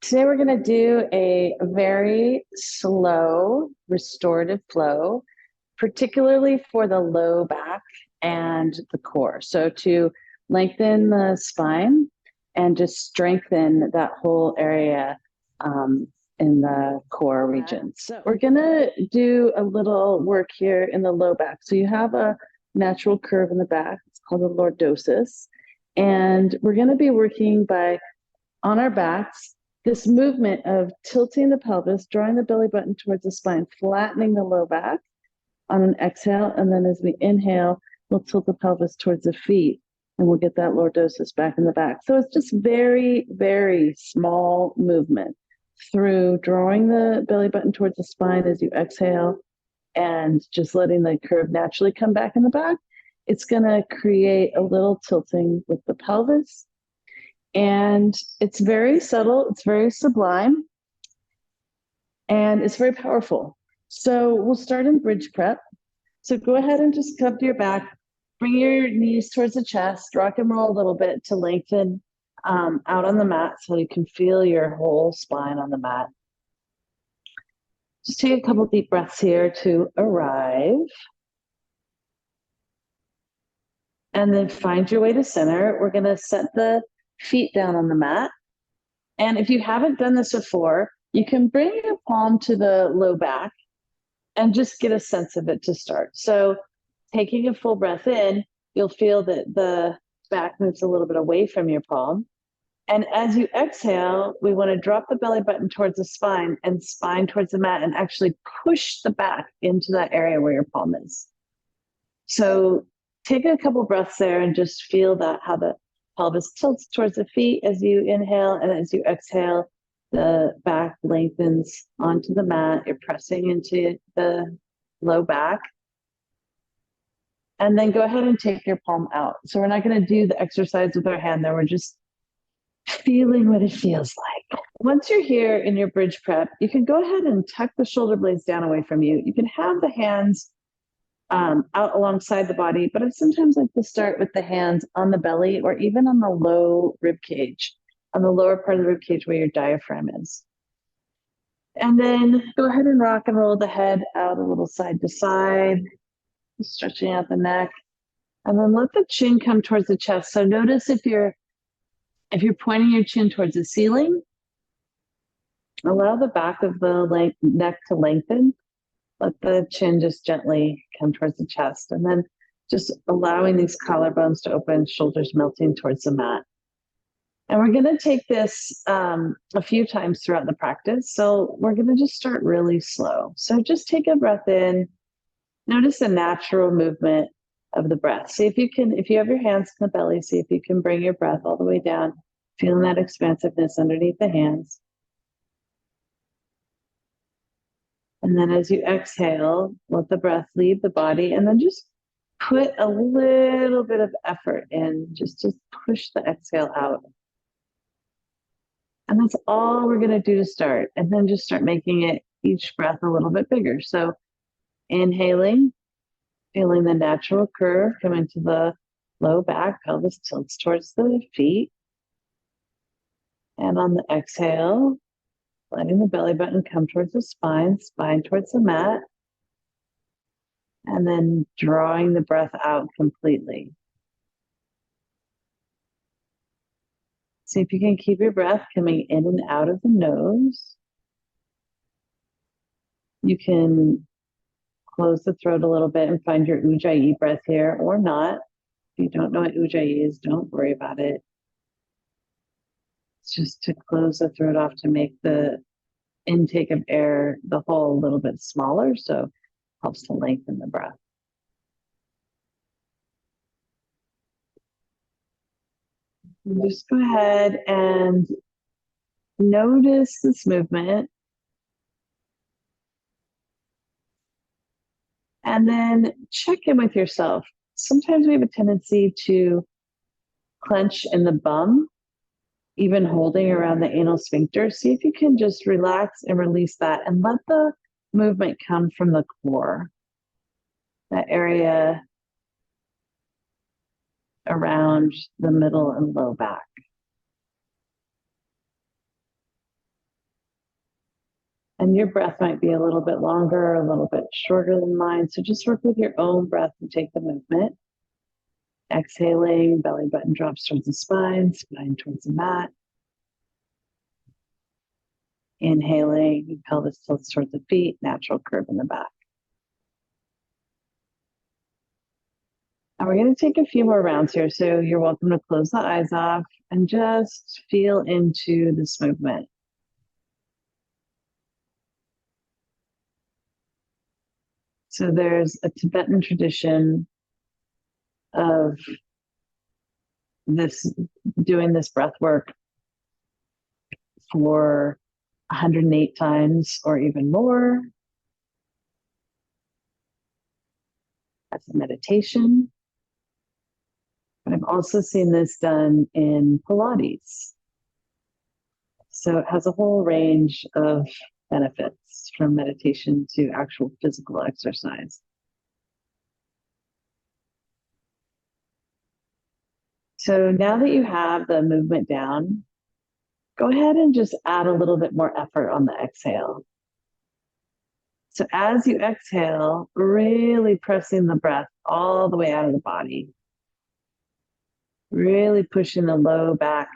Today we're going to do a very slow restorative flow, particularly for the low back and the core. So to lengthen the spine and just strengthen that whole area in the core region. So we're going to do a little work here in the low back. So you have a natural curve in the back. It's called the lordosis. And we're going to be working on our backs, this movement of tilting the pelvis, drawing the belly button towards the spine, flattening the low back on an exhale. And then as we inhale, we'll tilt the pelvis towards the feet and we'll get that lordosis back in the back. So it's just very, very small movement through drawing the belly button towards the spine as you exhale and just letting the curve naturally come back in the back. It's going to create a little tilting with the pelvis. And it's very subtle, it's very sublime, and it's very powerful. So we'll start in bridge prep. So go ahead and just come to your back, bring your knees towards the chest, rock and roll a little bit to lengthen out on the mat so you can feel your whole spine on the mat. Just take a couple deep breaths here to arrive. And then find your way to center. We're going to set the feet down on the mat. And if you haven't done this before, you can bring your palm to the low back and just get a sense of it to start. So taking a full breath in, you'll feel that the back moves a little bit away from your palm. And as you exhale, we want to drop the belly button towards the spine and spine towards the mat and actually push the back into that area where your palm is. So take a couple breaths there and just feel that, how the pelvis tilts towards the feet as you inhale, and as you exhale, the back lengthens onto the mat. You're pressing into the low back. And then go ahead and take your palm out. So we're not going to do the exercise with our hand there. We're just feeling what it feels like. Once you're here in your bridge prep, you can go ahead and tuck the shoulder blades down away from you. You can have the hands out alongside the body, but I sometimes like to start with the hands on the belly or even on the low rib cage, on the lower part of the rib cage where your diaphragm is. And then go ahead and rock and roll the head out a little side to side, stretching out the neck, and then let the chin come towards the chest. So notice if you're pointing your chin towards the ceiling, allow the back of the neck to lengthen. Let the chin just gently come towards the chest, and then just allowing these collarbones to open, shoulders melting towards the mat. And we're going to take this a few times throughout the practice. So we're going to just start really slow. So just take a breath in. Notice the natural movement of the breath. See if you have your hands in the belly, see if you can bring your breath all the way down, feeling that expansiveness underneath the hands. And then as you exhale, let the breath leave the body, and then just put a little bit of effort in, just push the exhale out. And that's all we're going to do to start. And then just start making it each breath a little bit bigger. So inhaling, feeling the natural curve come into the low back, pelvis tilts towards the feet. And on the exhale, letting the belly button come towards the spine, spine towards the mat, and then drawing the breath out completely. See if you can keep your breath coming in and out of the nose. You can close the throat a little bit and find your ujjayi breath here, or not. If you don't know what ujjayi is, don't worry about it. It's just to close the throat off to make the intake of air, the hole, a little bit smaller, so helps to lengthen the breath. Just go ahead and notice this movement. And then check in with yourself. Sometimes we have a tendency to clench in the bum, even holding around the anal sphincter. See if you can just relax and release that and let the movement come from the core, that area around the middle and low back. And your breath might be a little bit longer, a little bit shorter than mine. So just work with your own breath and take the movement. Exhaling, belly button drops towards the spine, spine towards the mat. Inhaling, pelvis tilts towards the feet, natural curve in the back. And we're going to take a few more rounds here. So you're welcome to close the eyes off and just feel into this movement. So there's a Tibetan tradition of doing this breath work for 108 times or even more as a meditation. But I've also seen this done in Pilates. So it has a whole range of benefits from meditation to actual physical exercise. So now that you have the movement down, go ahead and just add a little bit more effort on the exhale. So as you exhale, really pressing the breath all the way out of the body, really pushing the low back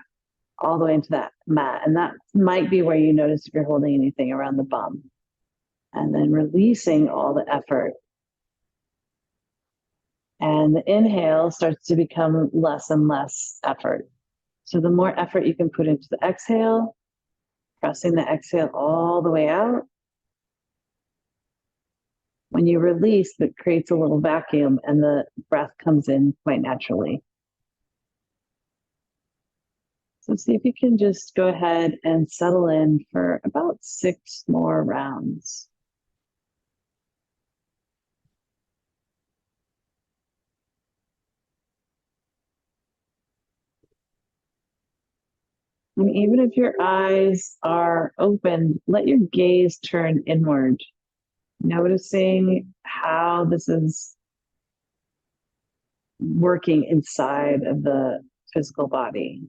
all the way into that mat. And that might be where you notice if you're holding anything around the bum. And then releasing all the effort. And the inhale starts to become less and less effort. So the more effort you can put into the exhale, pressing the exhale all the way out. When you release, that creates a little vacuum and the breath comes in quite naturally. So see if you can just go ahead and settle in for about 6 more rounds. And even if your eyes are open, let your gaze turn inward, noticing how this is working inside of the physical body.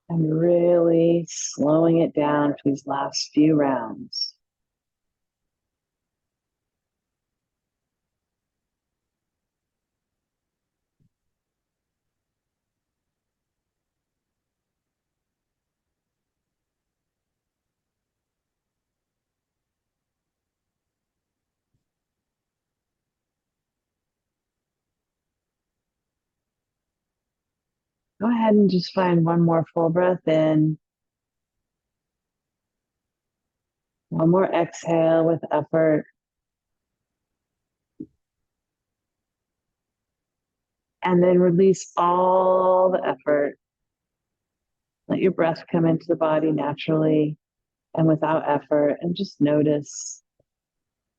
And really slowing it down for these last few rounds. Go ahead and just find one more full breath in. One more exhale with effort. And then release all the effort. Let your breath come into the body naturally and without effort. And just notice,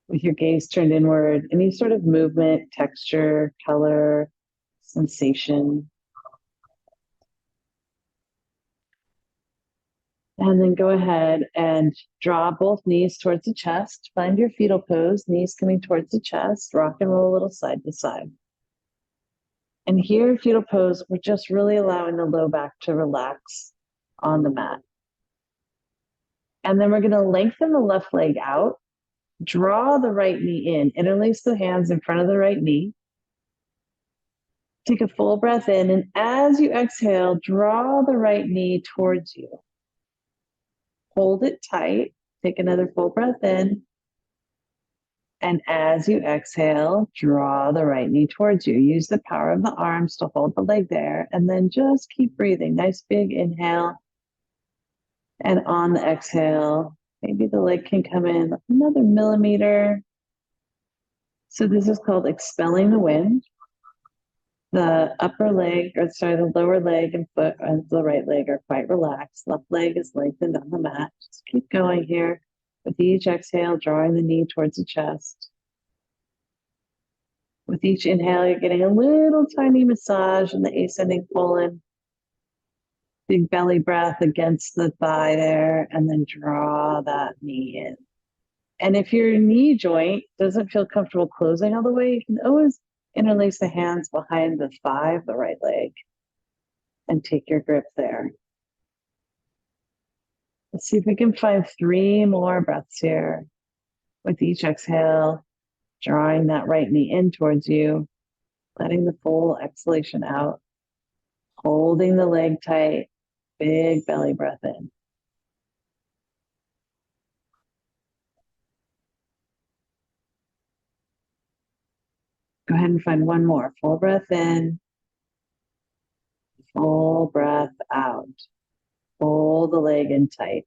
with your gaze turned inward, any sort of movement, texture, color, sensation. And then go ahead and draw both knees towards the chest. Find your fetal pose, knees coming towards the chest. Rock and roll a little side to side. And here, fetal pose, we're just really allowing the low back to relax on the mat. And then we're going to lengthen the left leg out. Draw the right knee in. Interlace the hands in front of the right knee. Take a full breath in. And as you exhale, draw the right knee towards you. Hold it tight. Take another full breath in. And as you exhale, draw the right knee towards you. Use the power of the arms to hold the leg there. And then just keep breathing. Nice big inhale. And on the exhale, maybe the leg can come in another millimeter. So this is called expelling the wind. The the lower leg and foot and the right leg are quite relaxed. Left leg is lengthened on the mat. Just keep going here. With each exhale, drawing the knee towards the chest. With each inhale, you're getting a little tiny massage in the ascending colon. Big belly breath against the thigh there, and then draw that knee in. And if your knee joint doesn't feel comfortable closing all the way, you can always interlace the hands behind the thigh of the right leg and take your grip there. Let's see if we can find 3 more breaths here. With each exhale, drawing that right knee in towards you, letting the full exhalation out, holding the leg tight, big belly breath in. Go ahead and find one more. Full breath in, full breath out. Pull the leg in tight.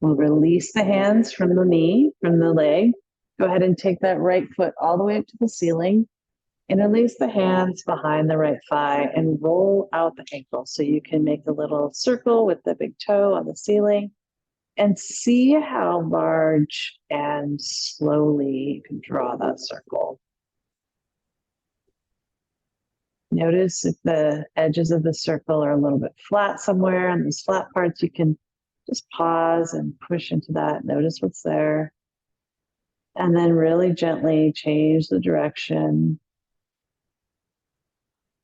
We'll release the hands from the knee, from the leg. Go ahead and take that right foot all the way up to the ceiling. Interlace the hands behind the right thigh and roll out the ankle so you can make a little circle with the big toe on the ceiling and see how large and slowly you can draw that circle. Notice if the edges of the circle are a little bit flat somewhere, and these flat parts, you can just pause and push into that. Notice what's there. And then really gently change the direction.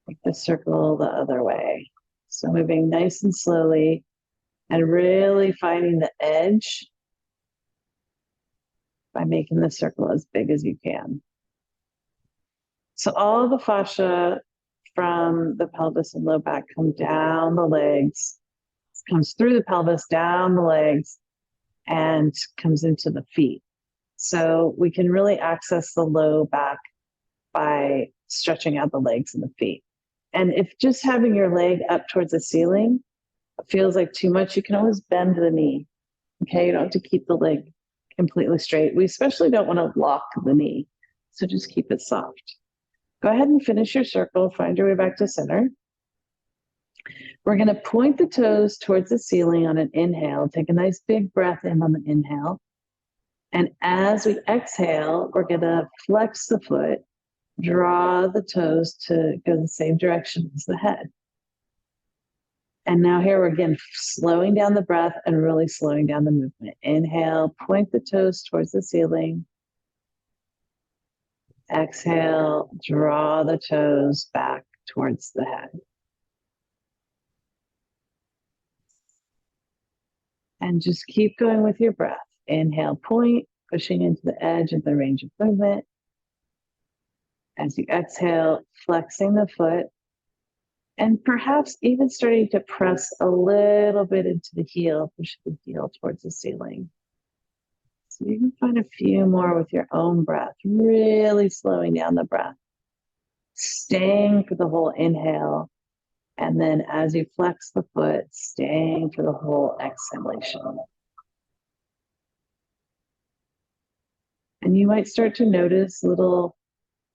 Make the circle the other way. So moving nice and slowly and really finding the edge by making the circle as big as you can. So all of the fascia from the pelvis and low back come down the legs, comes through the pelvis, down the legs, and comes into the feet. So we can really access the low back by stretching out the legs and the feet. And if just having your leg up towards the ceiling feels like too much, you can always bend the knee. Okay, you don't have to keep the leg completely straight. We especially don't want to lock the knee. So just keep it soft. Go ahead and finish your circle. Find your way back to center. We're going to point the toes towards the ceiling on an inhale. Take a nice big breath in on the inhale. And as we exhale, we're going to flex the foot, draw the toes to go the same direction as the head. And now here we're again slowing down the breath and really slowing down the movement. Inhale, point the toes towards the ceiling. Exhale, draw the toes back towards the head. And just keep going with your breath. Inhale, point, pushing into the edge of the range of movement. As you exhale, flexing the foot, and perhaps even starting to press a little bit into the heel, push the heel towards the ceiling. So you can find a few more with your own breath, really slowing down the breath, staying for the whole inhale. And then as you flex the foot, staying for the whole exhalation. And you might start to notice little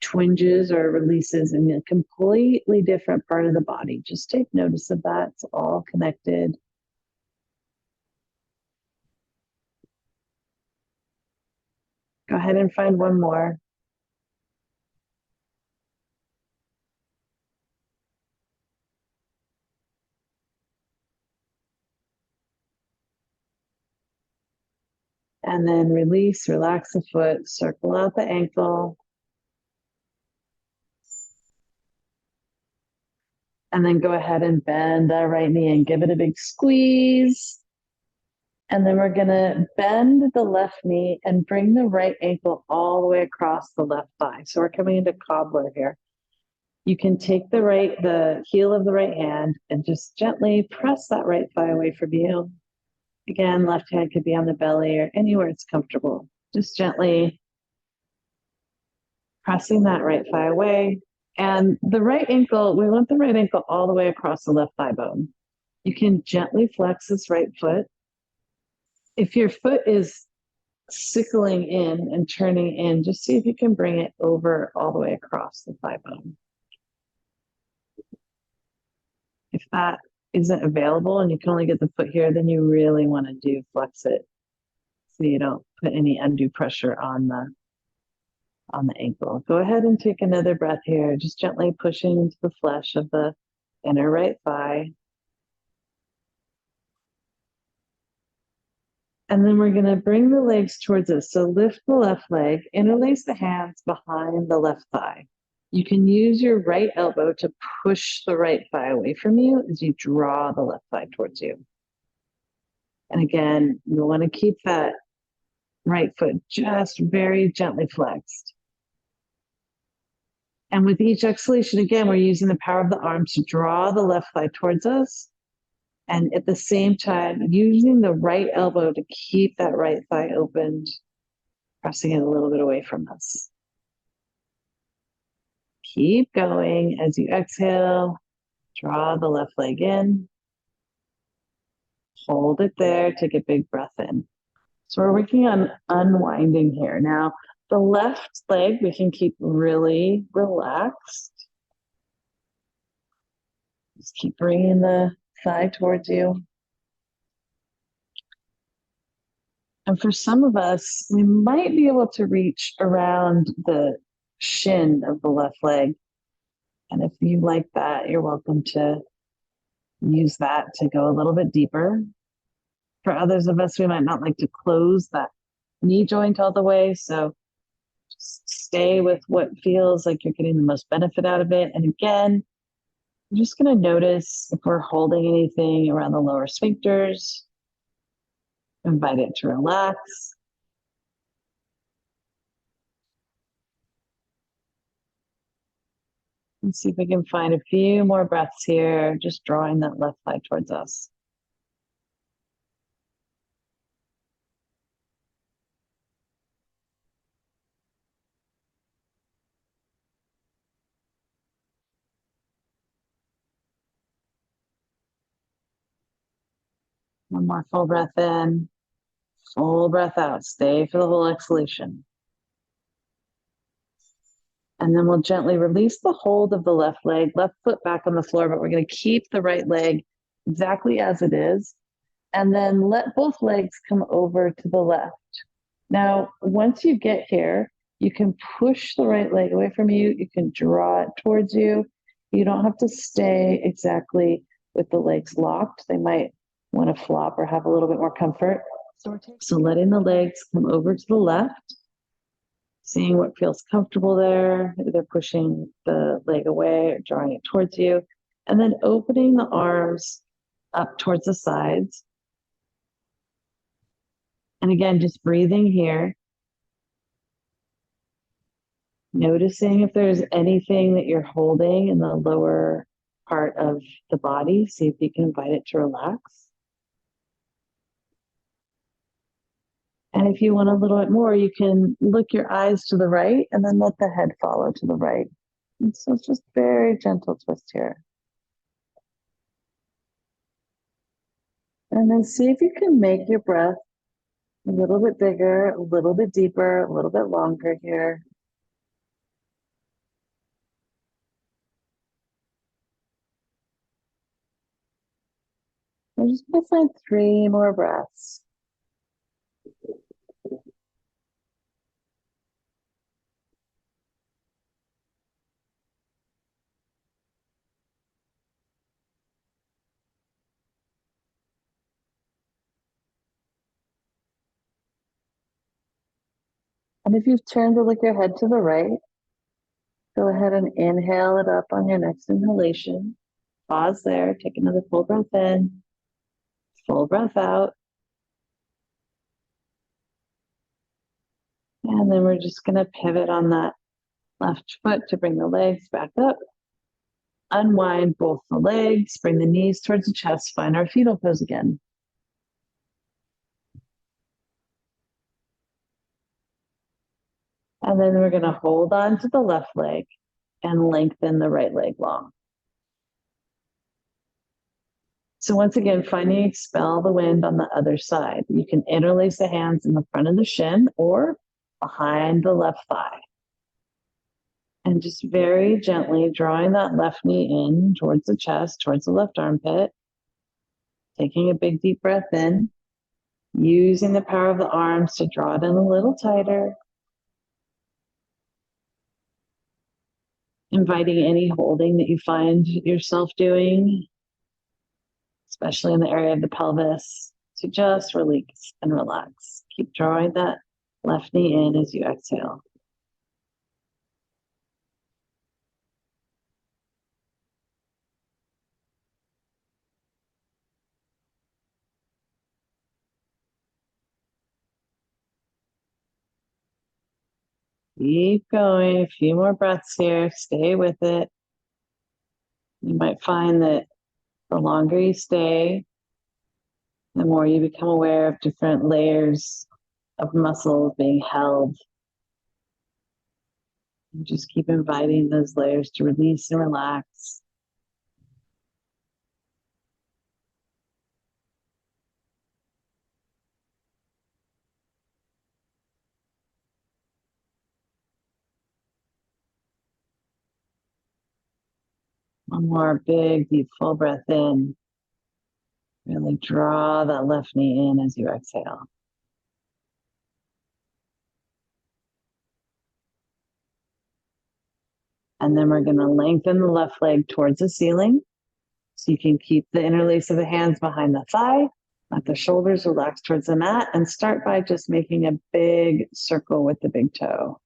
twinges or releases in a completely different part of the body. Just take notice of that. It's all connected. Go ahead and find one more. And then release, relax the foot, circle out the ankle. And then go ahead and bend that right knee and give it a big squeeze. And then we're gonna bend the left knee and bring the right ankle all the way across the left thigh. So we're coming into cobbler here. You can take the heel of the right hand and just gently press that right thigh away from you. Again, left hand could be on the belly or anywhere it's comfortable. Just gently pressing that right thigh away. And the right ankle, we want the right ankle all the way across the left thigh bone. You can gently flex this right foot. If your foot is sickling in and turning in, just see if you can bring it over all the way across the thigh bone. If that isn't available and you can only get the foot here, then you really want to flex it so you don't put any undue pressure on on the ankle. Go ahead and take another breath here, just gently pushing into the flesh of the inner right thigh. And then we're going to bring the legs towards us. So lift the left leg, interlace the hands behind the left thigh. You can use your right elbow to push the right thigh away from you as you draw the left thigh towards you. And again, you want to keep that right foot just very gently flexed. And with each exhalation, again, we're using the power of the arms to draw the left thigh towards us. And at the same time, using the right elbow to keep that right thigh opened, pressing it a little bit away from us. Keep going as you exhale. Draw the left leg in. Hold it there. Take a big breath in. So we're working on unwinding here. Now, the left leg we can keep really relaxed. Just keep bringing the thigh towards you. And for some of us, we might be able to reach around the shin of the left leg. And if you like that, you're welcome to use that to go a little bit deeper. For others of us, we might not like to close that knee joint all the way. So just stay with what feels like you're getting the most benefit out of it. And again, I'm just going to notice if we're holding anything around the lower sphincters. Invite it to relax. And see if we can find a few more breaths here, just drawing that left thigh towards us. One more full breath in, full breath out. Stay for the whole exhalation. And then we'll gently release the hold of the left leg, left foot back on the floor, but we're going to keep the right leg exactly as it is. And then let both legs come over to the left. Now, once you get here, you can push the right leg away from you. You can draw it towards you. You don't have to stay exactly with the legs locked. They might want to flop or have a little bit more comfort. So letting the legs come over to the left, seeing what feels comfortable there, either pushing the leg away or drawing it towards you, and then opening the arms up towards the sides. And again, just breathing here. Noticing if there's anything that you're holding in the lower part of the body. See if you can invite it to relax. And if you want a little bit more, you can look your eyes to the right and then let the head follow to the right. And so it's just very gentle twist here. And then see if you can make your breath a little bit bigger, a little bit deeper, a little bit longer here. I'm just going to find 3 more breaths. And if you've turned to look your head to the right, go ahead and inhale it up on your next inhalation. Pause there, take another full breath in, full breath out. And then we're just going to pivot on that left foot to bring the legs back up. Unwind both the legs, bring the knees towards the chest, find our fetal pose again. And then we're going to hold on to the left leg and lengthen the right leg long. So once again, finding expel the wind on the other side. You can interlace the hands in the front of the shin or behind the left thigh. And just very gently drawing that left knee in towards the chest, towards the left armpit. Taking a big deep breath in. Using the power of the arms to draw it in a little tighter. Inviting any holding that you find yourself doing, especially in the area of the pelvis, to just release and relax. Keep drawing that left knee in as you exhale. Keep going. A few more breaths here. Stay with it. You might find that the longer you stay, the more you become aware of different layers of muscles being held. And just keep inviting those layers to release and relax. One more big, deep, full breath in. Really draw that left knee in as you exhale. And then we're going to lengthen the left leg towards the ceiling. So you can keep the interlace of the hands behind the thigh. Let the shoulders relax towards the mat and start by just making a big circle with the big toe.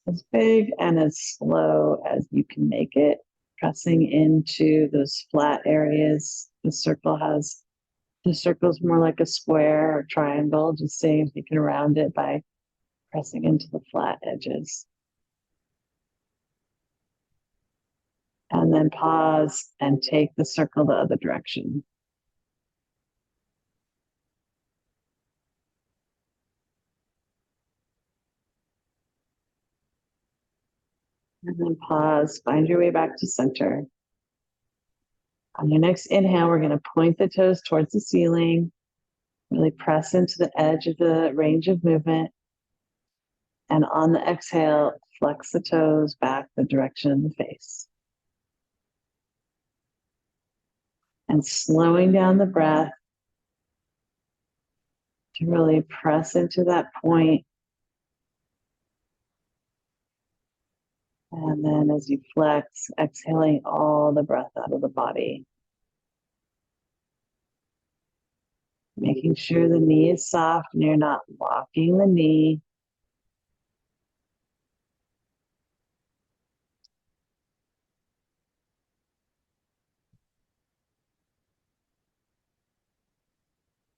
As big and as slow as you can make it, pressing into those flat areas. The circle's more like a square or triangle, just seeing if you can round it by pressing into the flat edges. And then pause and take the circle the other direction. And then pause, find your way back to center. On your next inhale, we're going to point the toes towards the ceiling, really press into the edge of the range of movement. And on the exhale, flex the toes back the direction of the face. And slowing down the breath to really press into that point. And then as you flex, exhaling all the breath out of the body. Making sure the knee is soft and you're not locking the knee.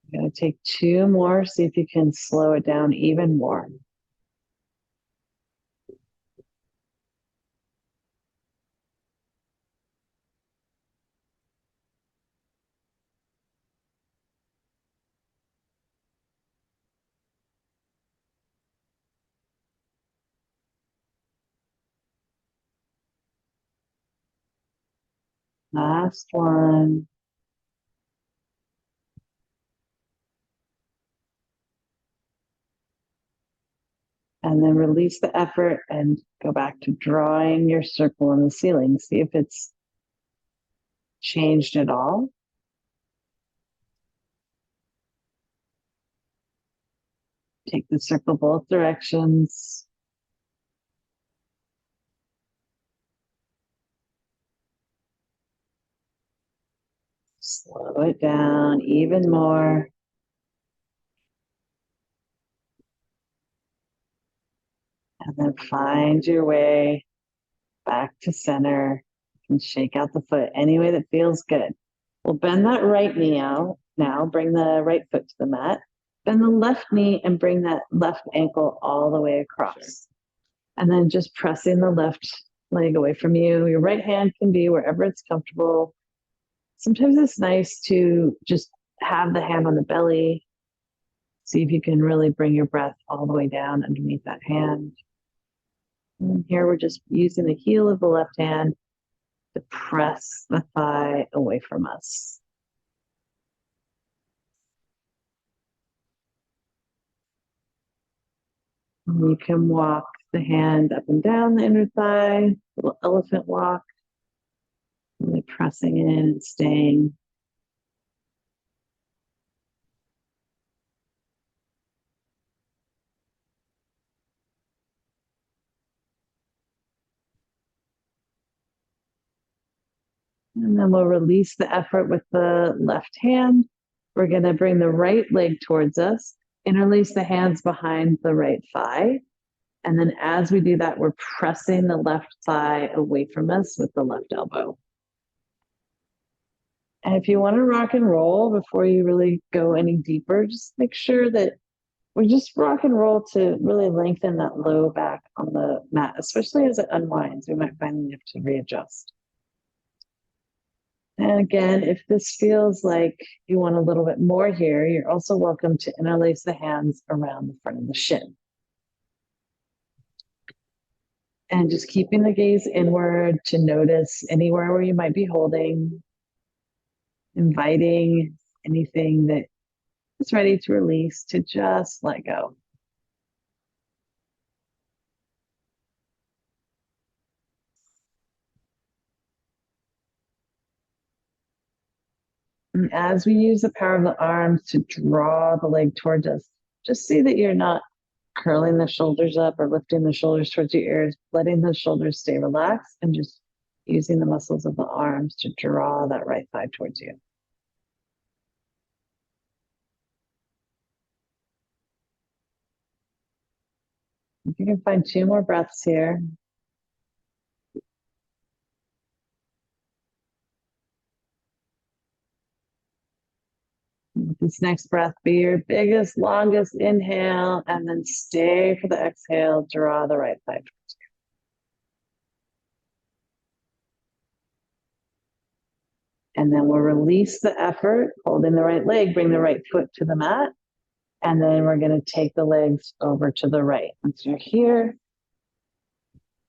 You're going to take two more, see if you can slow it down even more. Last one. And then release the effort and go back to drawing your circle on the ceiling. See if it's changed at all. Take the circle both directions. Slow it down even more. And then find your way back to center and shake out the foot any way that feels good. We'll bend that right knee out now. Bring the right foot to the mat. Bend the left knee and bring that left ankle all the way across. Sure. And then just pressing the left leg away from you. Your right hand can be wherever it's comfortable. Sometimes it's nice to just have the hand on the belly. See if you can really bring your breath all the way down underneath that hand. And here we're just using the heel of the left hand to press the thigh away from us. And you can walk the hand up and down the inner thigh, little elephant walk, really pressing in and staying. And then we'll release the effort with the left hand. We're going to bring the right leg towards us, interlace the hands behind the right thigh. And then as we do that, we're pressing the left thigh away from us with the left elbow. And if you want to rock and roll before you really go any deeper, just make sure that we just rock and roll to really lengthen that low back on the mat, especially as it unwinds. We might find we have to readjust. And again, if this feels like you want a little bit more here, you're also welcome to interlace the hands around the front of the shin. And just keeping the gaze inward to notice anywhere where you might be holding, inviting anything that is ready to release to just let go. And as we use the power of the arms to draw the leg towards us, just see that you're not curling the shoulders up or lifting the shoulders towards your ears, letting the shoulders stay relaxed and just using the muscles of the arms to draw that right thigh towards you. If you can find 2 more breaths here. With this next breath, be your biggest, longest inhale, and then stay for the exhale. Draw the right thigh towards you. And then we'll release the effort, holding the right leg, bring the right foot to the mat. And then we're going to take the legs over to the right. Once you're here,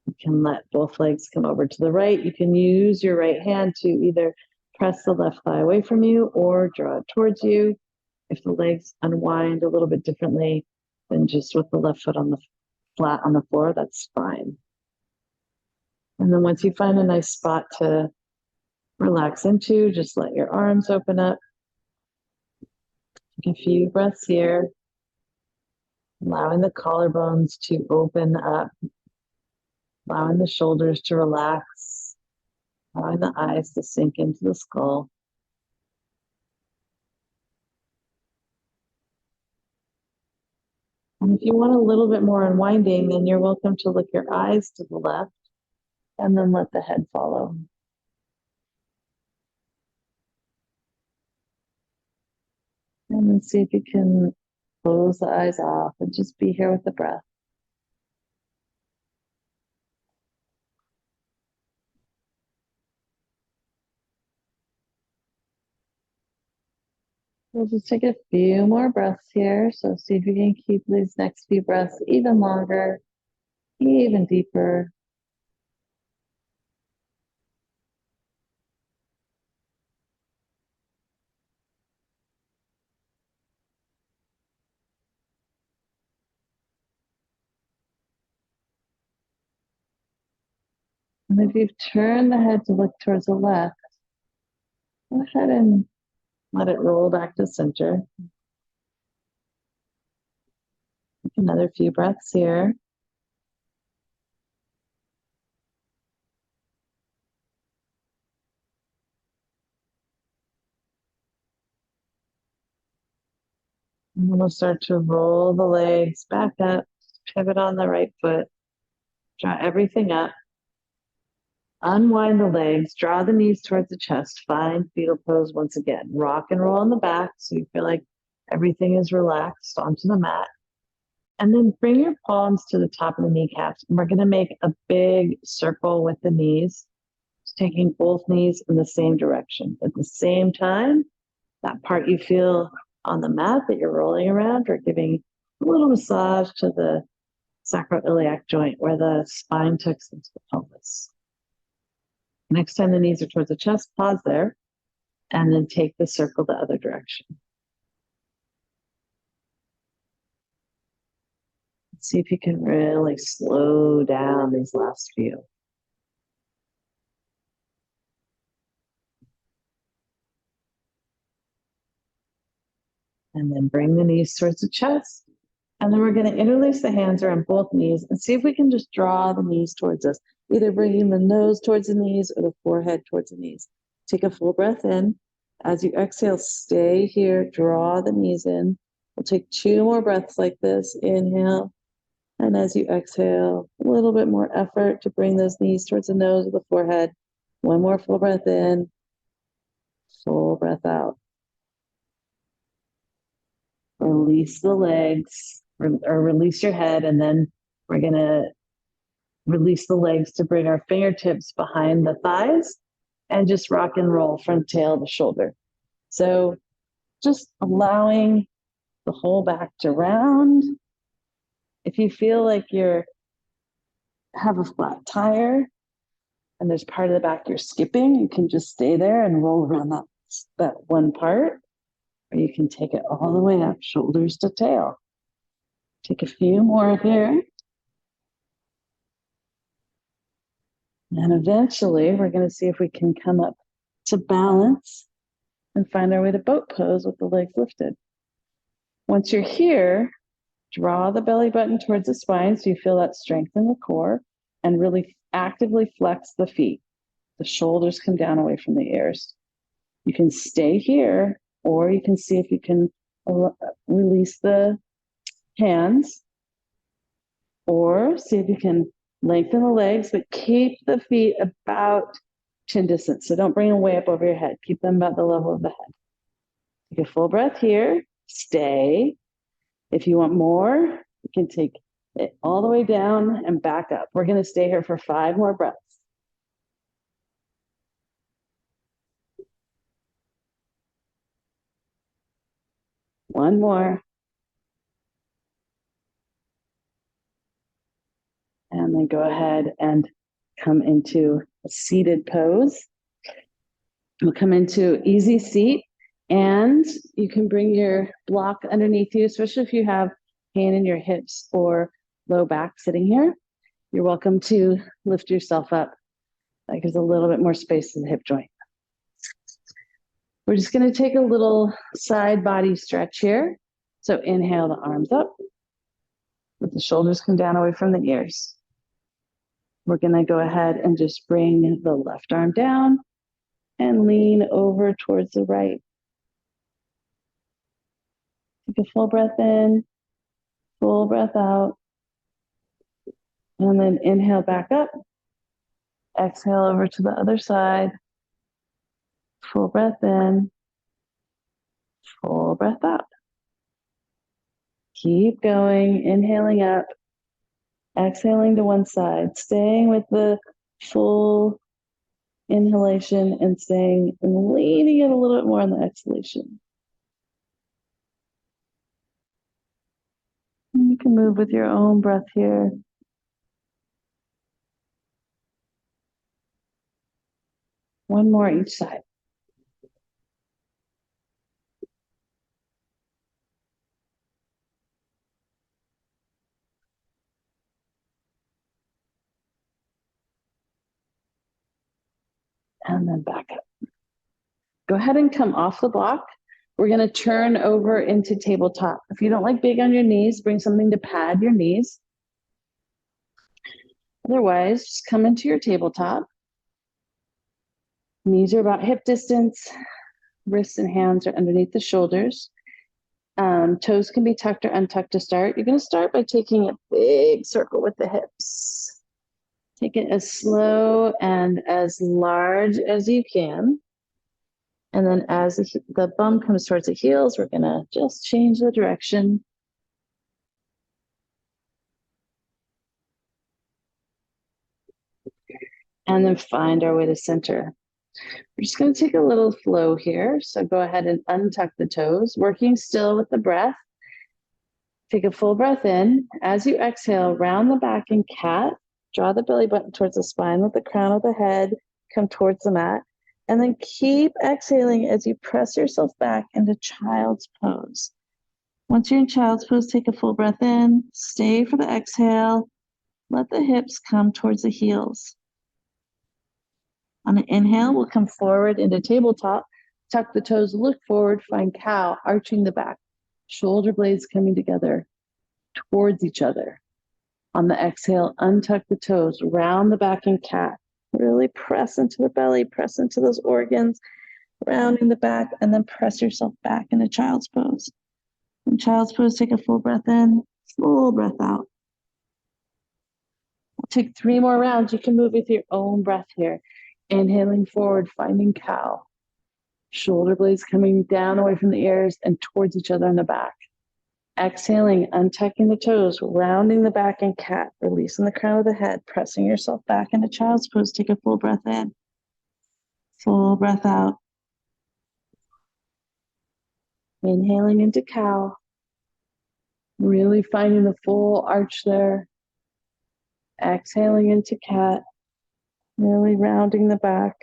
you can let both legs come over to the right. You can use your right hand to either press the left thigh away from you or draw it towards you. If the legs unwind a little bit differently than just with the left foot on the flat on the floor, that's fine. And then once you find a nice spot to relax into, just let your arms open up. Take a few breaths here, allowing the collarbones to open up, allowing the shoulders to relax, allowing the eyes to sink into the skull. And if you want a little bit more unwinding, then you're welcome to look your eyes to the left and then let the head follow. And then see if you can close the eyes off and just be here with the breath. We'll just take a few more breaths here. So see if you can keep these next few breaths even longer, even deeper. And if you've turned the head to look towards the left, go ahead and let it roll back to center. Take another few breaths here. And then we'll start to roll the legs back up, pivot on the right foot, draw everything up. Unwind the legs, draw the knees towards the chest, find fetal pose once again. Rock and roll on the back so you feel like everything is relaxed onto the mat. And then bring your palms to the top of the kneecaps. And we're going to make a big circle with the knees, taking both knees in the same direction. At the same time, that part you feel on the mat that you're rolling around, or giving a little massage to the sacroiliac joint where the spine tucks into the pelvis. Next time the knees are towards the chest, pause there, and then take the circle the other direction. See if you can really slow down these last few. And then bring the knees towards the chest. And then we're going to interlace the hands around both knees and see if we can just draw the knees towards us, either bringing the nose towards the knees or the forehead towards the knees. Take a full breath in. As you exhale, stay here, draw the knees in. We'll take 2 more breaths like this. Inhale. And as you exhale, a little bit more effort to bring those knees towards the nose or the forehead. 1 more full breath in, full breath out. Release the legs or release your head, and then we're going to release the legs to bring our fingertips behind the thighs and just rock and roll from tail to shoulder. So just allowing the whole back to round. If you feel like you have a flat tire and there's part of the back you're skipping, you can just stay there and roll around that one part, or you can take it all the way up, shoulders to tail. Take a few more here. And eventually we're going to see if we can come up to balance and find our way to boat pose with the legs lifted. Once you're here, draw the belly button towards the spine so you feel that strength in the core, and really actively flex the feet. The shoulders come down away from the ears. You can stay here, or you can see if you can release the hands, or see if you can lengthen the legs, but keep the feet about chin distance. So don't bring them way up over your head. Keep them about the level of the head. Take a full breath here. Stay. If you want more, you can take it all the way down and back up. We're going to stay here for 5 more breaths. One more. And then go ahead and come into a seated pose. We'll come into easy seat, and you can bring your block underneath you, especially if you have pain in your hips or low back sitting here. You're welcome to lift yourself up. Like there's a little bit more space in the hip joint. We're just going to take a little side body stretch here. So inhale the arms up. Let the shoulders come down away from the ears. We're going to go ahead and just bring the left arm down and lean over towards the right. Take a full breath in, full breath out, and then inhale back up. Exhale over to the other side. Full breath in, full breath out. Keep going, inhaling up, exhaling to one side, staying with the full inhalation and staying and leaning it a little bit more on the exhalation. And you can move with your own breath here. One more each side. And then back up. Go ahead and come off the block. We're going to turn over into tabletop. If you don't like big on your knees, bring something to pad your knees. Otherwise, just come into your tabletop. Knees are about hip distance. Wrists and hands are underneath the shoulders. Toes can be tucked or untucked to start. You're going to start by taking a big circle with the hips. Take it as slow and as large as you can. And then as the bum comes towards the heels, we're going to just change the direction. And then find our way to center. We're just going to take a little flow here. So go ahead and untuck the toes, working still with the breath. Take a full breath in. As you exhale, round the back in cat. Draw the belly button towards the spine. Let the crown of the head come towards the mat. And then keep exhaling as you press yourself back into child's pose. Once you're in child's pose, take a full breath in. Stay for the exhale. Let the hips come towards the heels. On an inhale, we'll come forward into tabletop. Tuck the toes, look forward, find cow, arching the back. Shoulder blades coming together towards each other. On the exhale, untuck the toes, round the back in cat. Really press into the belly, press into those organs, rounding the back, and then press yourself back into child's pose. In child's pose, take a full breath in, full breath out. We'll take 3 more rounds. You can move with your own breath here. Inhaling forward, finding cow. Shoulder blades coming down away from the ears and towards each other in the back. Exhaling, untucking the toes, rounding the back in cat, releasing the crown of the head, pressing yourself back into child's pose. Take a full breath in, full breath out. Inhaling into cow, really finding the full arch there. Exhaling into cat, really rounding the back,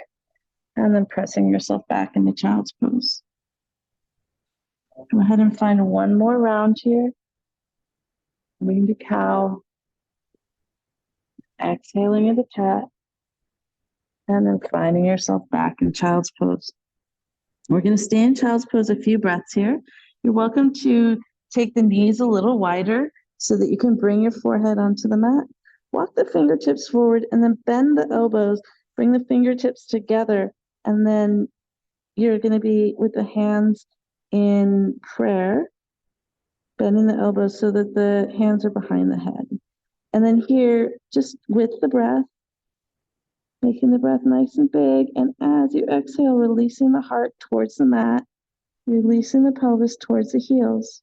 and then pressing yourself back into child's pose. Go ahead and find one more round here. Coming to cow, exhaling into cat, and then finding yourself back in child's pose. We're going to stay in child's pose a few breaths here. You're welcome to take the knees a little wider so that you can bring your forehead onto the mat. Walk the fingertips forward and then bend the elbows. Bring the fingertips together, and then you're going to be with the hands in prayer, bending the elbows so that the hands are behind the head. And then here, just with the breath, making the breath nice and big. And as you exhale, releasing the heart towards the mat, releasing the pelvis towards the heels.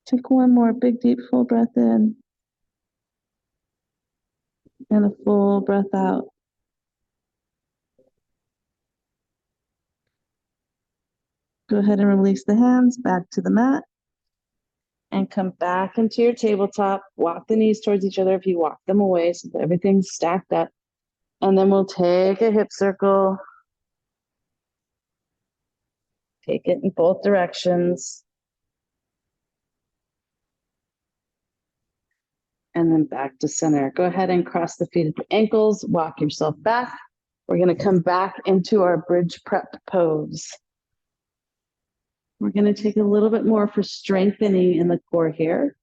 Take one more big, deep, full breath in. And a full breath out. Go ahead and release the hands back to the mat. And come back into your tabletop. Walk the knees towards each other if you walk them away so that everything's stacked up. And then we'll take a hip circle. Take it in both directions. And then back to center. Go ahead and cross the feet at the ankles. Walk yourself back. We're going to come back into our bridge prep pose. We're going to take a little bit more for strengthening in the core here.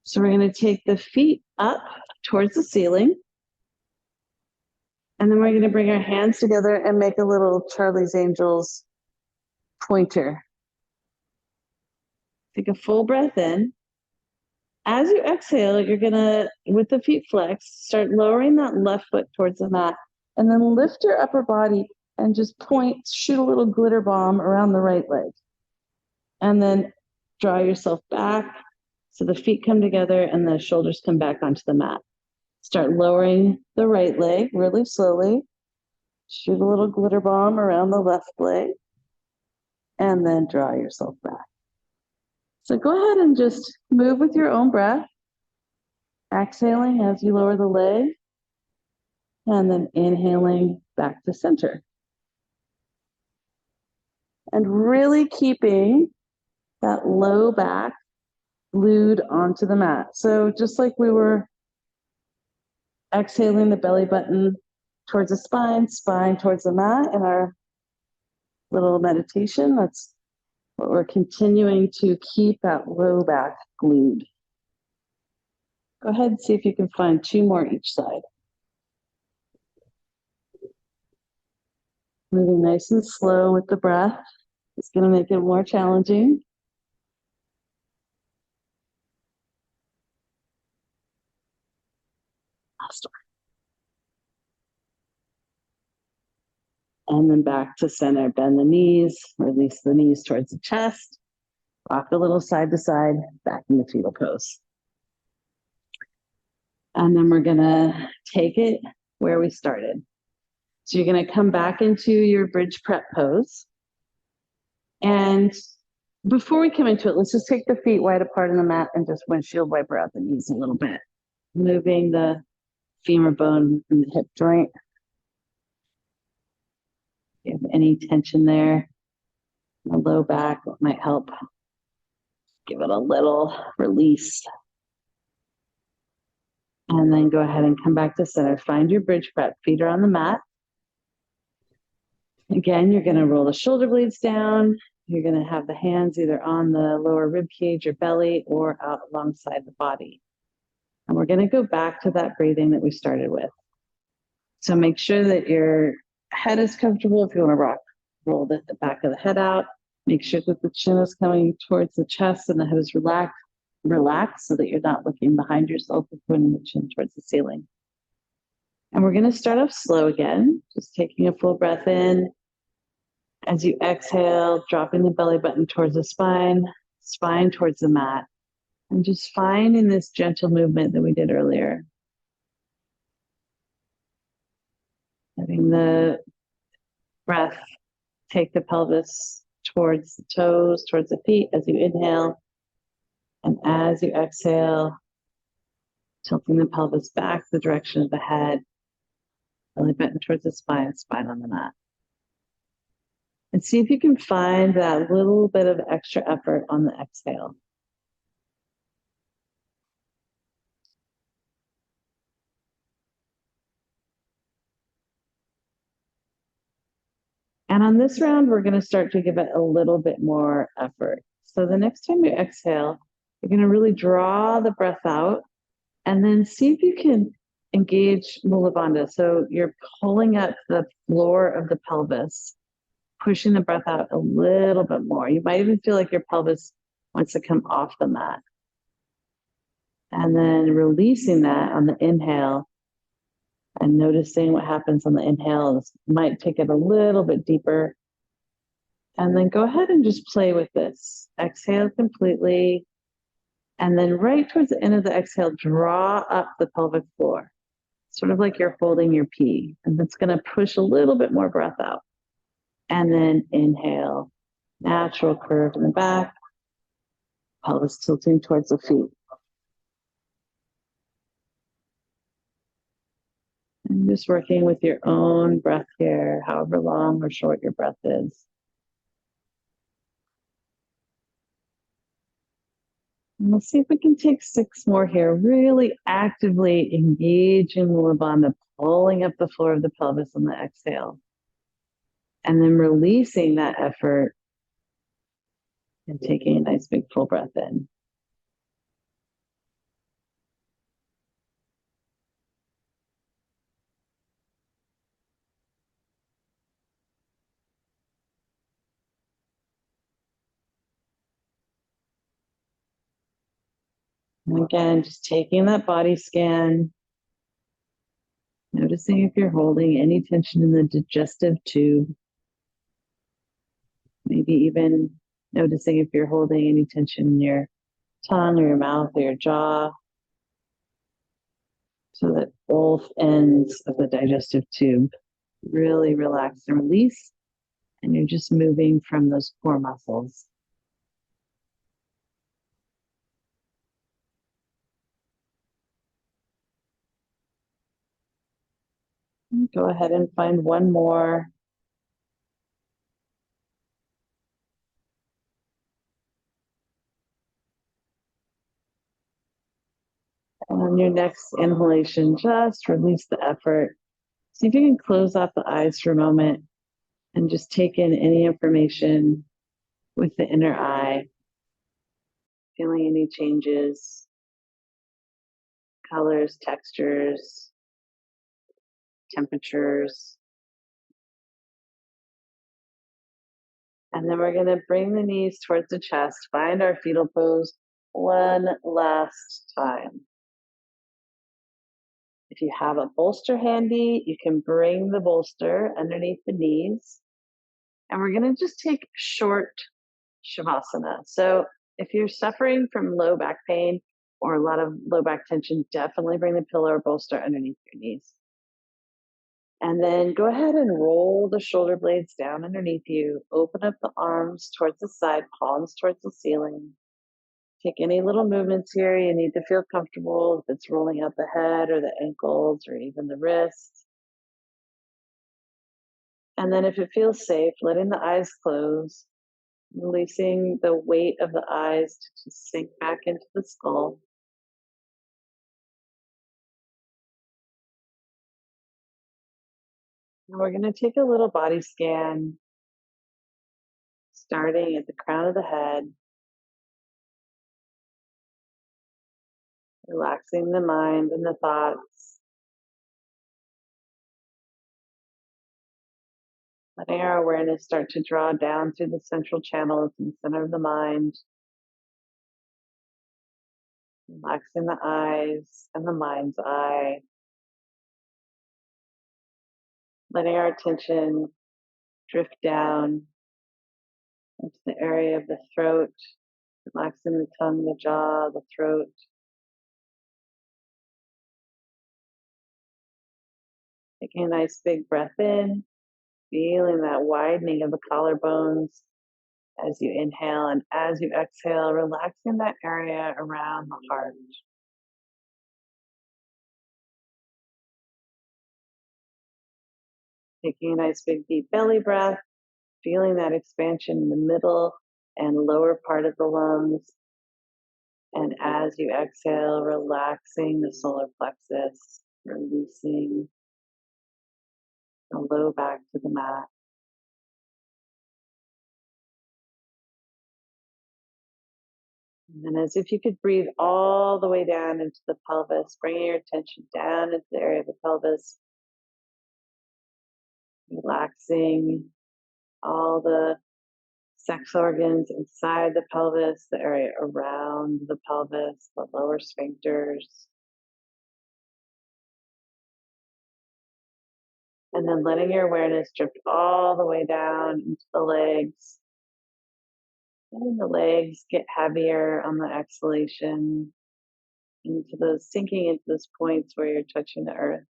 So we're going to take the feet up towards the ceiling. And then we're going to bring our hands together and make a little Charlie's Angels pointer. Take a full breath in. As you exhale, you're going to, with the feet flexed, start lowering that left foot towards the mat. And then lift your upper body and just point, shoot a little glitter bomb around the right leg. And then draw yourself back so the feet come together and the shoulders come back onto the mat. Start lowering the right leg really slowly. Shoot a little glitter bomb around the left leg. And then draw yourself back. So go ahead and just move with your own breath. Exhaling as you lower the leg. And then inhaling back to center. And really keeping that low back glued onto the mat. So just like we were exhaling the belly button towards the spine, spine towards the mat in our little meditation, that's what we're continuing to keep that low back glued. Go ahead and see if you can find 2 more each side. Moving nice and slow with the breath. It's going to make it more challenging. Last one. And then back to center. Bend the knees, release the knees towards the chest. Rock a little side to side, back in the fetal pose. And then we're going to take it where we started. So you're going to come back into your bridge prep pose. And before we come into it, let's just take the feet wide apart on the mat and just windshield wiper out the knees a little bit. Moving the femur bone from the hip joint. If you have any tension there, the low back, that might help. Give it a little release. And then go ahead and come back to center. Find your bridge prep. Feet are on the mat. Again, you're going to roll the shoulder blades down. You're going to have the hands either on the lower rib cage or belly or out alongside the body. And we're going to go back to that breathing that we started with. So make sure that your head is comfortable. If you want to roll the back of the head out, make sure that the chin is coming towards the chest and the head is relaxed so that you're not looking behind yourself or pointing the chin towards the ceiling. And we're going to start off slow again, just taking a full breath in. As you exhale, dropping the belly button towards the spine towards the mat, and just finding this gentle movement that we did earlier. Letting the breath take the pelvis towards the toes, towards the feet as you inhale. And as you exhale, tilting the pelvis back the direction of the head, belly button towards the spine on the mat. And see if you can find that little bit of extra effort on the exhale. And on this round, we're going to start to give it a little bit more effort. So the next time you exhale, you're going to really draw the breath out and then see if you can engage Mula Bandha. So you're pulling up the floor of the pelvis, pushing the breath out a little bit more. You might even feel like your pelvis wants to come off the mat. And then releasing that on the inhale and noticing what happens on the inhale. This might take it a little bit deeper. And then go ahead and just play with this. Exhale completely. And then right towards the end of the exhale, draw up the pelvic floor. Sort of like you're holding your pee. And that's going to push a little bit more breath out. And then inhale. Natural curve in the back. Pelvis tilting towards the feet. And just working with your own breath here, however long or short your breath is. And we'll see if we can take 6 more here, really actively engaging Mula Bandha, pulling up the floor of the pelvis on the exhale. And then releasing that effort and taking a nice big full breath in. And again, just taking that body scan, noticing if you're holding any tension in the digestive tube. Maybe even noticing if you're holding any tension in your tongue or your mouth or your jaw, so that both ends of the digestive tube really relax and release, and you're just moving from those core muscles. Go ahead and find one more. And on your next inhalation, just release the effort. See if you can close off the eyes for a moment and just take in any information with the inner eye, feeling any changes, colors, textures, temperatures. And then we're going to bring the knees towards the chest, find our fetal pose one last time. If you have a bolster handy, you can bring the bolster underneath the knees. And we're going to just take short Shavasana. So if you're suffering from low back pain or a lot of low back tension, definitely bring the pillow or bolster underneath your knees. And then go ahead and roll the shoulder blades down underneath you. Open up the arms towards the side, palms towards the ceiling. Take any little movements here. You need to feel comfortable if it's rolling out the head or the ankles or even the wrists. And then if it feels safe, letting the eyes close, releasing the weight of the eyes to just sink back into the skull. And we're going to take a little body scan, starting at the crown of the head, relaxing the mind and the thoughts, letting our awareness start to draw down through the central channels in the center of the mind, relaxing the eyes and the mind's eye, letting our attention drift down into the area of the throat, relaxing the tongue, the jaw, the throat. Taking a nice big breath in, feeling that widening of the collarbones as you inhale, and as you exhale, relaxing that area around the heart. Taking a nice big deep belly breath, feeling that expansion in the middle and lower part of the lungs. And as you exhale, relaxing the solar plexus, releasing the low back to the mat. And then, as if you could breathe all the way down into the pelvis, bringing your attention down into the area of the pelvis, relaxing all the sex organs inside the pelvis, the area around the pelvis, the lower sphincters. And then letting your awareness drift all the way down into the legs. Letting the legs get heavier on the exhalation, into those, sinking into those points where you're touching the earth.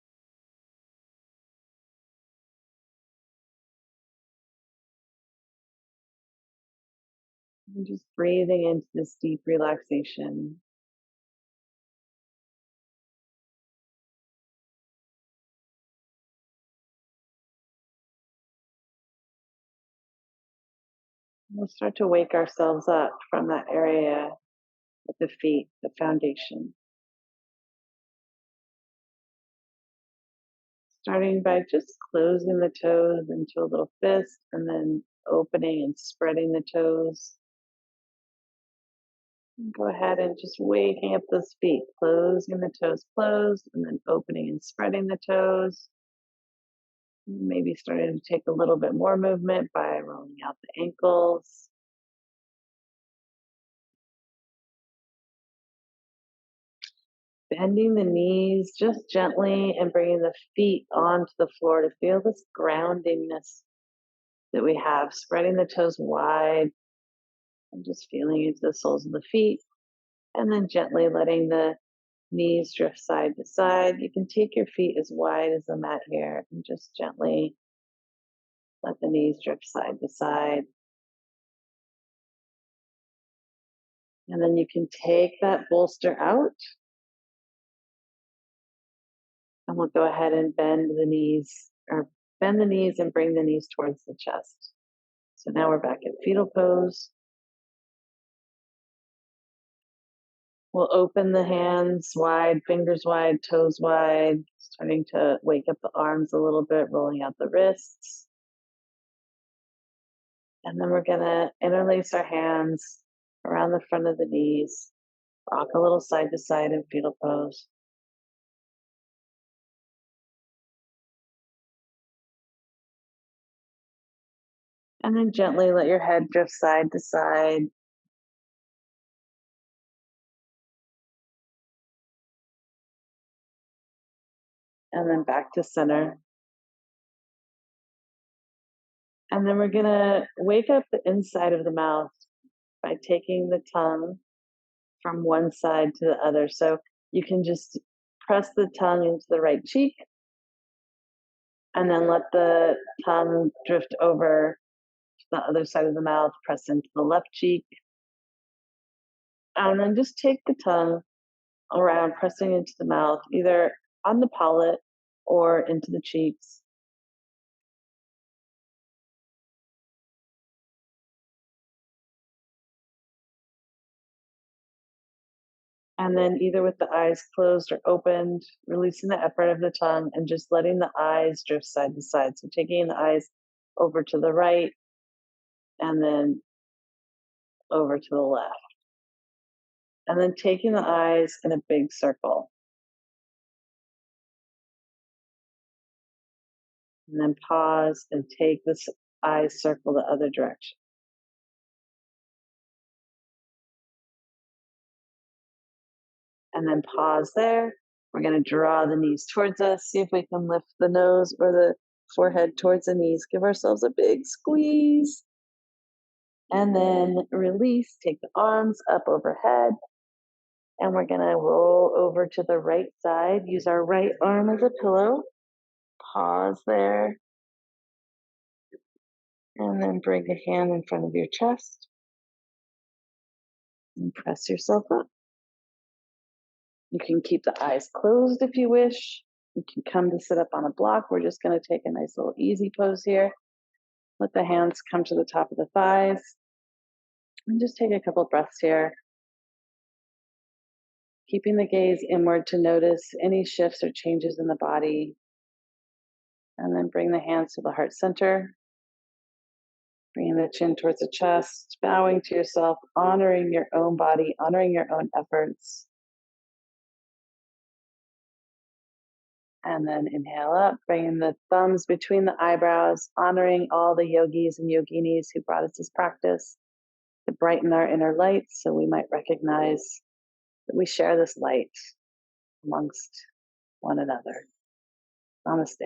And just breathing into this deep relaxation. We'll start to wake ourselves up from that area at the feet, the foundation. Starting by just closing the toes into a little fist and then opening and spreading the toes. And go ahead and just waking up those feet, closing the toes closed and then opening and spreading the toes. Maybe starting to take a little bit more movement by rolling out the ankles. Bending the knees just gently and bringing the feet onto the floor to feel this groundingness that we have, spreading the toes wide and just feeling into the soles of the feet, and then gently letting the knees drift side to side. You can take your feet as wide as the mat here and just gently let the knees drift side to side. And then you can take that bolster out, and we'll go ahead and bend the knees and bring the knees towards the chest. So now we're back at fetal pose. We'll open the hands wide, fingers wide, toes wide, starting to wake up the arms a little bit, rolling out the wrists. And then we're gonna interlace our hands around the front of the knees, rock a little side to side in fetal pose. And then gently let your head drift side to side. And then back to center. And then we're gonna wake up the inside of the mouth by taking the tongue from one side to the other. So you can just press the tongue into the right cheek and then let the tongue drift over to the other side of the mouth, press into the left cheek. And then just take the tongue around, pressing into the mouth, either on the palate or into the cheeks. And then either with the eyes closed or opened, releasing the effort of the tongue and just letting the eyes drift side to side. So taking the eyes over to the right and then over to the left. And then taking the eyes in a big circle. And then pause and take this eyes circle the other direction. And then pause there. We're going to draw the knees towards us. See if we can lift the nose or the forehead towards the knees. Give ourselves a big squeeze. And then release. Take the arms up overhead. And we're going to roll over to the right side. Use our right arm as a pillow. Pause there. And then bring a hand in front of your chest. And press yourself up. You can keep the eyes closed if you wish. You can come to sit up on a block. We're just going to take a nice little easy pose here. Let the hands come to the top of the thighs. And just take a couple breaths here. Keeping the gaze inward to notice any shifts or changes in the body. And then bring the hands to the heart center. Bringing the chin towards the chest. Bowing to yourself. Honoring your own body. Honoring your own efforts. And then inhale up, bringing the thumbs between the eyebrows, honoring all the yogis and yoginis who brought us this practice to brighten our inner light so we might recognize that we share this light amongst one another. Namaste.